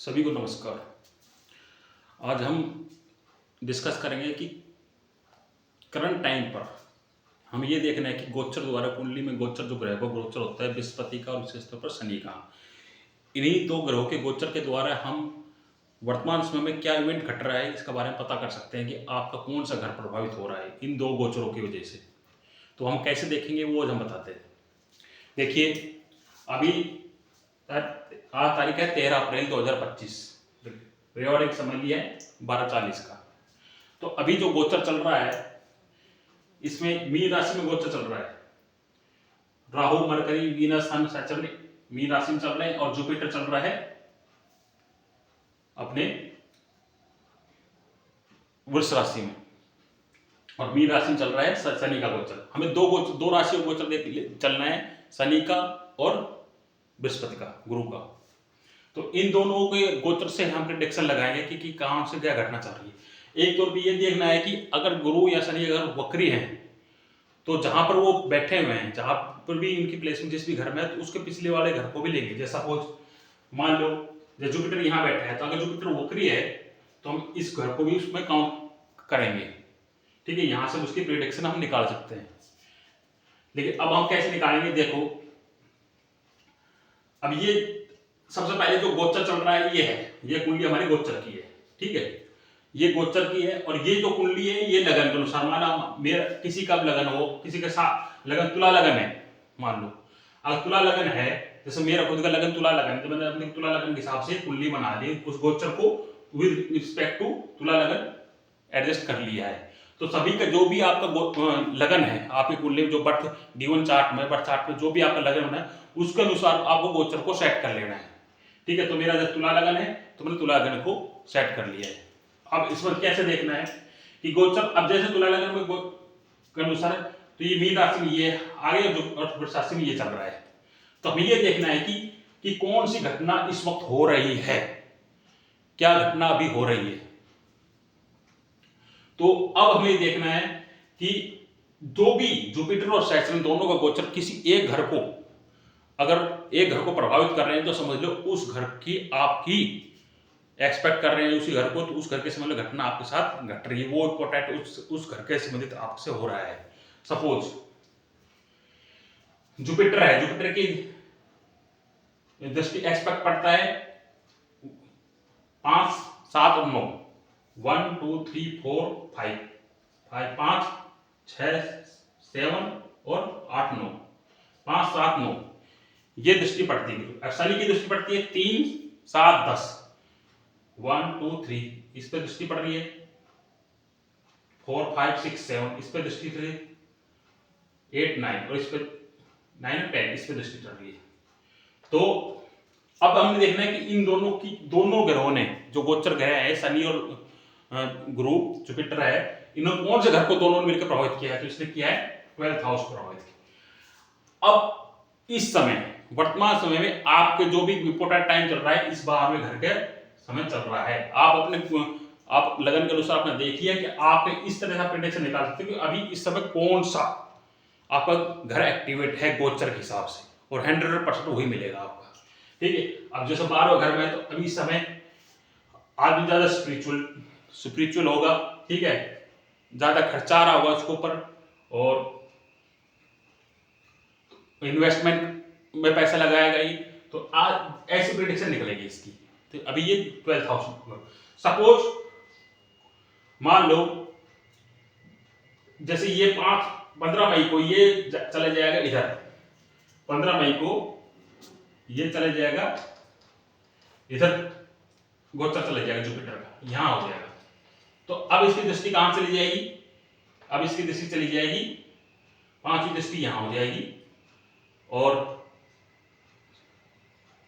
सभी को नमस्कार। आज हम डिस्कस करेंगे कि करंट टाइम पर हमें ये देखना है कि गोचर द्वारा कुंडली में गोचर जो ग्रह को गोचर होता है बृहस्पति का और विशेष तौर पर शनि का, इन्हीं दो ग्रहों के गोचर के द्वारा हम वर्तमान समय में क्या इवेंट घट रहा है इसका बारे में पता कर सकते हैं कि आपका कौन सा घर प्रभावित हो रहा है इन दो गोचरों की वजह से। तो हम कैसे देखेंगे वो आज हम बताते हैं। देखिए, अभी आज तारीख है 13 अप्रैल 2025, रिकॉर्डिंग समय लिया है 12:40 का। तो अभी जो गोचर चल रहा है इसमें मीन राशि में गोचर चल रहा है। राहु, मरकरी, वीनस, सन, सैटर्न मीन राशि में चल रहे हैं और जुपिटर चल रहा है अपने वृष राशि में और मीन राशि में चल रहा है शनि का गोचर। हमें दो राशि का गोचर चलना है, शनि का और बृहस्पति का, गुरु का। तो इन दोनों के गोचर से हम प्रेडिक्शन लगाएंगे कि कहां से क्या घटना चल रही है। एक तौर पे ये देखना है कि अगर गुरु या शनि अगर वक्री हैं तो जहां पर वो बैठे हुए हैं, जहां पर भी इनकी प्लेसमेंट जिस भी घर में है तो उसके पिछले वाले घर को भी लेंगे। जैसा सपोज मान लो जब जुपिटर यहाँ बैठा है तो अगर जुपिटर वक्री है तो हम इस घर को भी उसमें काउंट करेंगे। ठीक है, यहां से उसकी प्रेडिक्शन हम निकाल सकते हैं। लेकिन अब हम कैसे निकालेंगे, देखो अब ये सबसे पहले जो गोचर चल रहा है ये कुंडली हमारी गोचर की है। ठीक है, ये गोचर की है और ये जो कुंडली है ये लगन के अनुसार, माना मेरा किसी का लगन हो, किसी के साथ लगन तुला लगन है, मान लो अगर तुला लगन है, जैसे मेरा खुद का लगन तुला लगन, तो मैंने अपने तुला लगन के हिसाब से कुंडली बना ली, उस गोचर को विद रिस्पेक्ट टू तुला लगन एडजस्ट कर लिया है। तो सभी का जो भी आपका लगन है आपकी कुंडली में, जो बर्थ D1 चार्ट में, बर्थ चार्ट में जो भी आपका लगन है उसके अनुसार आपको गोचर को सेट कर लेना है। ठीक है, तो मेरा जब तुला लगन है तो मैंने तुला लगन को सेट कर लिया है। अब इसमें कैसे देखना है कि गोचर, अब जैसे तुला लगन में के अनुसार तो ये मीन राशि में ये आगे जो वृष राशि में ये चल रहा है, तो हमें ये देखना है कि कौन सी घटना इस वक्त हो रही है, क्या घटना अभी हो रही है। तो अब हमें देखना है कि जो भी जुपिटर और सैटर्न दोनों का गोचर किसी एक घर को, अगर एक घर को प्रभावित कर रहे हैं तो समझ लो उस घर की आपकी एक्सपेक्ट कर रहे हैं उसी घर को, तो उस घर के संबंधित घटना आपके साथ घट रही है, वो इंपॉर्टेंट उस घर के संबंधित आपसे हो रहा है। सपोज जुपिटर है, जुपिटर की दृष्टि एक्सपेक्ट पड़ता है 5, 7 और 9, 1 2 3 4 5, 5 6 7 और 8 9, 5 7 9 ये दृष्टि पड़ती है। शनि की दृष्टि पड़ती है 3 7 10, 1 2 3 इस पे दृष्टि पड़ रही है, 4 5 6 7 इस पे दृष्टि पड़ रही है, 8 9 और इस पे 9 और 10 इस पे दृष्टि चल रही है। तो अब हमने देखना है कि इन दोनों ग्रहों ने जो गोचर ग्रह है शनि और गुरु जुपिटर है, इन्होंने कौन से घर को दोनों ने मिलकर प्रभावित किया है, तो इसने किया है 12th हाउस को प्रभावित किया। अब इस समय वर्तमान समय में आपके जो भी इंपोर्टेंट टाइम चल रहा है इस बार में घर के समय चल रहा है। आप लगन के अनुसार आपने देख लिया कि आप इस तरह से प्रेडिक्शन निकाल सकते हैं कि अभी इस समय कौन सा आपका घर एक्टिवेट है गोचर के हिसाब से, और 100% वही मिलेगा आपका। ठीक है, अब जैसे 12 घर में तो अभी इस समय आदमी ज्यादा स्पिरिचुअल होगा। ठीक है, ज्यादा खर्चा आ रहा होगा उसके ऊपर और इन्वेस्टमेंट में पैसा लगाएगा ही, तो आज ऐसी प्रेडिक्शन निकलेगी इसकी। तो अभी ये 12th हाउस, सपोज मान लो जैसे ये 15 मई को ये चले जाएगा इधर, 15 मई को ये चले जाएगा इधर, गोचर चले जाएगा जुपिटर का, यहां हो जाएगा। तो अब इसकी दृष्टि कहां चली जाएगी, अब इसकी दृष्टि चली जाएगी, 5वीं दृष्टि यहां हो जाएगी और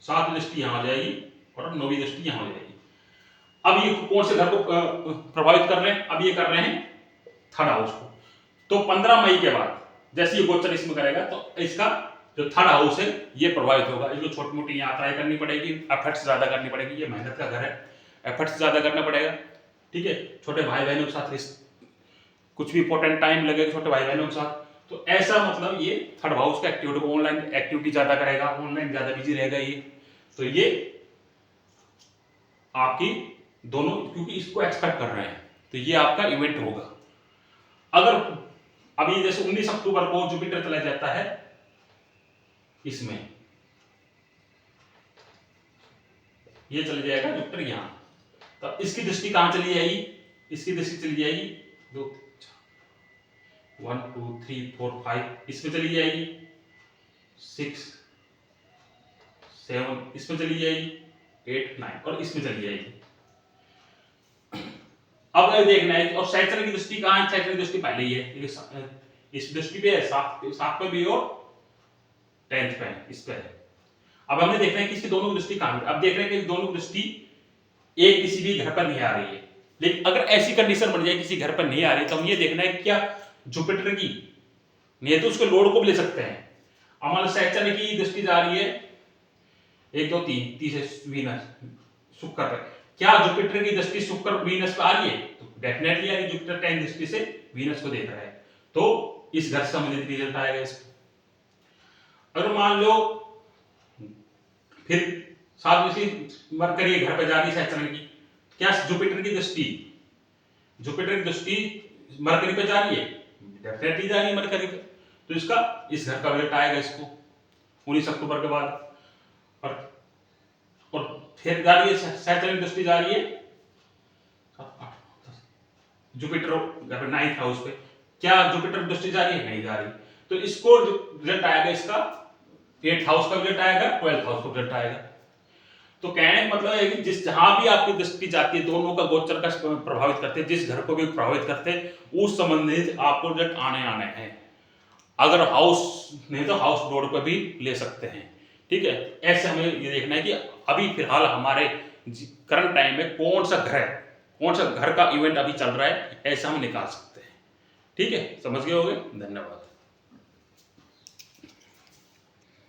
7वीं दृष्टि यहां हो जाएगी और 9वीं दृष्टि यहां हो जाएगी। अब ये कौन से घर को प्रभावित कर रहे हैं, अब ये कर रहे हैं 3rd हाउस को। तो 15 मई के बाद जैसे ये गोचर इसमें करेगा तो इसका जो 3rd हाउस है ये प्रभावित होगा। ये जो छोटी मोटी यात्राएं करनी पड़ेगी, एफर्ट्स ज्यादा करनी पड़ेगी, ये मेहनत का घर है, एफर्ट्स ज्यादा करना पड़ेगा। ठीक है, छोटे भाई बहनों के साथ कुछ भी इंपॉर्टेंट टाइम लगेगा छोटे भाई बहनों के साथ, तो ऐसा मतलब ये 3rd हाउस का एक्टिविटी, ऑनलाइन एक्टिविटी ज्यादा करेगा, ऑनलाइन ज्यादा बिजी रहेगा ये। तो ये आपकी दोनों, क्योंकि इसको एक्सपेक्ट कर रहे हैं, तो ये आपका इवेंट होगा। अगर अभी जैसे 19 अक्टूबर को जुपिटर चला जाता है इसमें, ये चले जाएगा जुपिटर यहां, तो इसकी दृष्टि कहां चली जाएगी, इसकी दृष्टि चली जाएगी 2 1 2 3 4 5 इसमें चली जाएगी, 6 7 इसमें चली जाएगी, 8 9 और इसमें चली जाएगी। अब ये देखना है, और सैटर्न की दृष्टि कहां है, सैटर्न की दृष्टि पहले ही है, इस दृष्टि पे है, 7 पे भी और 10th पे है, इस पे है। अब हमने देखना है कि इसकी दोनों की दृष्टि कहां है। अब देख रहे हैं कि दोनों की दृष्टि एक किसी भी घर पर नहीं आ रही है, लेकिन अगर ऐसी कंडीशन बन जाए किसी घर पर नहीं आ रही, तो हम ये देखना है क्या जुपिटर की, नहीं तो उसके लोड को भी ले सकते हैं। हमारे सैटर्न की दृष्टि जा रही है 1 2 3 तीसरे वीनस शुक्र पर, क्या जुपिटर की दृष्टि शुक्र वीनस पर आ रही है, तो डेफिनेटली आ रही है। जुपिटर 10 दृष्टि से वीनस को देख रहा है, तो इस घर से संबंधित रिजल्ट आएगा इसको। अगर मान लो फिर 7 दृष्टि मरकरी घर पर जा रही है सैटर्न की, क्या जुपिटर की दृष्टि मरकरी पे जा रही है, डेफिनेटली जा रही है मरकरी पे, तो इसका इस घर का रिजल्ट आएगा इसको 19 अक्टूबर के बाद। और फिर जा रही है सैटर्न की दृष्टि जा रही है जुपिटर घर पे 9th हाउस पे, क्या जुपिटर दृष्टि जा रही है, नहीं जा रही, तो इसको रिजल्ट आएगा इसका 8th हाउस का रिजल्ट आएगा, 12th हाउस का रिजल्ट आएगा। तो कहने का मतलब है कि जिस जहां भी आपकी दृष्टि जाती है, दोनों का गोचर का प्रभावित करते हैं, जिस घर को भी प्रभावित करते हैं, उस संबंधित आपको रिजल्ट आने हैं। अगर हाउस नहीं तो हाउस बोर्ड पर भी ले सकते हैं, ठीक है। ऐसे हमें ये देखना है कि अभी फिलहाल हमारे करंट टाइम में कौन सा घर का इवेंट अभी चल रहा है, ऐसा हम निकाल सकते हैं, ठीक है। समझ गए होंगे, धन्यवाद।